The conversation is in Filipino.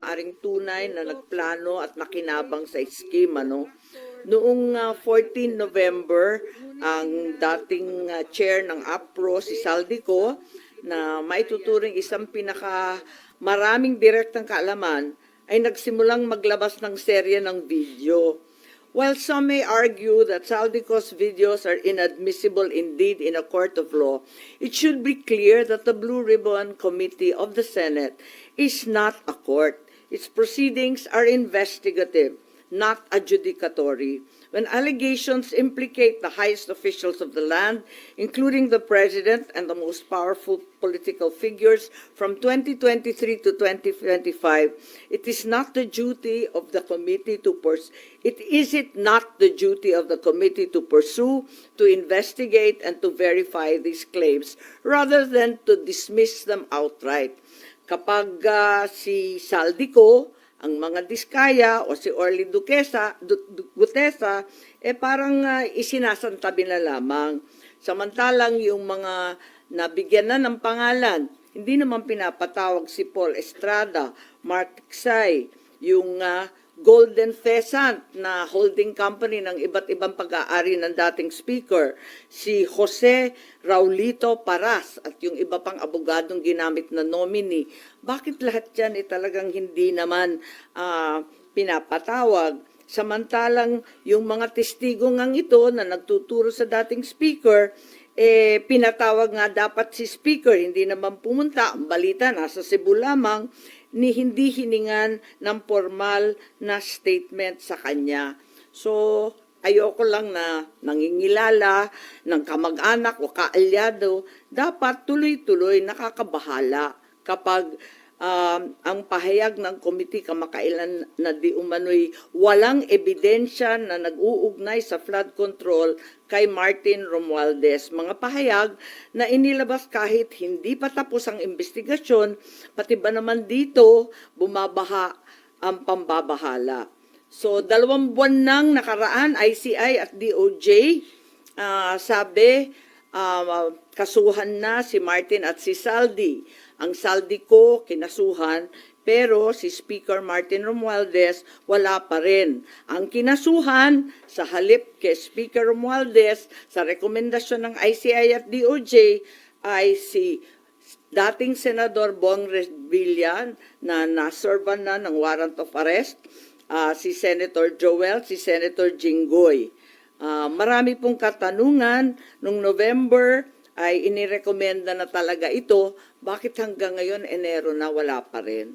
maaaring tunay na nagplano at nakinabang sa scheme, ano? Noong 14 November, ang dating chair ng APRO, si Saldico, na maituturing isang maraming direktang kaalaman, ay nagsimulang maglabas ng serye ng video. While some may argue that Saldico's videos are inadmissible indeed in a court of law, it should be clear that the Blue Ribbon Committee of the Senate is not a court. Its proceedings are investigative, not adjudicatory. When allegations implicate the highest officials of the land, including the president and the most powerful political figures from 2023 to 2025, it is not the duty of the committee to pursue, to investigate, and to verify these claims, rather than to dismiss them outright. Kapag si Saldico, ang mga Diskaya o si Orly Gutesa, parang isinasantabi na lamang. Samantalang yung mga nabigyan na ng pangalan, hindi naman pinapatawag si Paul Estrada, Mark Tiksay, yung Golden Pheasant na holding company ng iba't ibang pag-aari ng dating speaker, si Jose Raulito Paras at yung iba pang abogadong ginamit na nominee. Bakit lahat yan talagang hindi naman pinapatawag? Samantalang yung mga testigo ngang ito na nagtuturo sa dating speaker, pinatawag nga dapat si speaker, hindi naman pumunta. Ang balita, nasa Cebu lamang, ni hindi hiningan ng formal na statement sa kanya. So, ayoko lang na nangingilala ng kamag-anak o kaalyado, dapat tuloy-tuloy nakakabahala kapag ang pahayag ng komite kamakailan na di umano'y walang ebidensya na nag-uugnay sa flood control kay Martin Romualdez. Mga pahayag na inilabas kahit hindi pa tapos ang investigasyon, pati ba naman dito bumabaha ang pambabahala. So, 2 buwan nang nakaraan, ICI at DOJ, sabi, kasuhan na si Martin at si Saldi. Ang Saldico kinasuhan, pero si Speaker Martin Romualdez wala pa rin. Ang kinasuhan sa halip kay Speaker Romualdez sa rekomendasyon ng ICI at DOJ ay si dating Senador Bong Revilla na naservan na ng warrant of arrest, si Senator Joel, si Senator Jinggoy. Marami pong katanungan nung November ay inirekomenda na talaga ito, bakit hanggang ngayon Enero na wala pa rin?